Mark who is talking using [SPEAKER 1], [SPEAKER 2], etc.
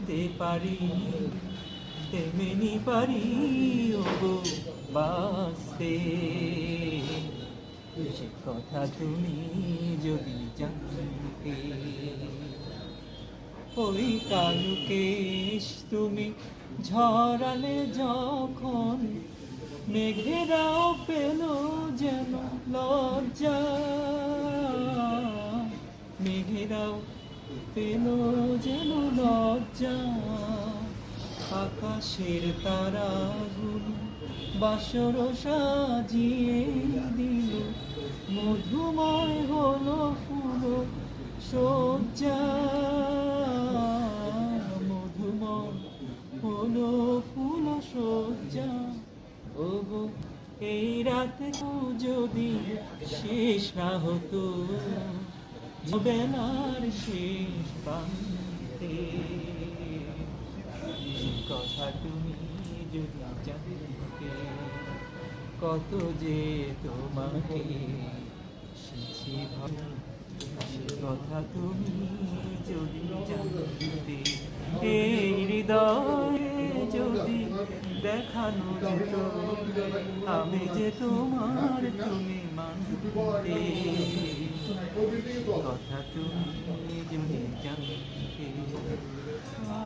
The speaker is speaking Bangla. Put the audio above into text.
[SPEAKER 1] যেতে পারি তেমনি পারি ওগো বাঁচতে। সে কথা তুমি যদি জানতে। ওই কালো কেশ তুমি ঝরালে যখন, মেঘেরাও পেল যেন লজ্জা, মেঘেরাও পেল যেন লজ্জা। আকাশের তারাগুলো বাসর সাজিয়ে দিল, মধুময় হলো ফুল সজ্জা, মধুময় হলো ফুল সজ্জা। ওগো এই রাতে যদি শেষ না হতো, বেলার শেষ প্রান্তে, কথা তুমি যদি জানতে, কত যে তোমাকে শিখি ভালো, সে কথা তুমি যদি জানতে। এই হৃদয়ে যদি দেখানো যেত, আমি যে তোমার তুমি মানতে, কথা তুমি যদি জানতে।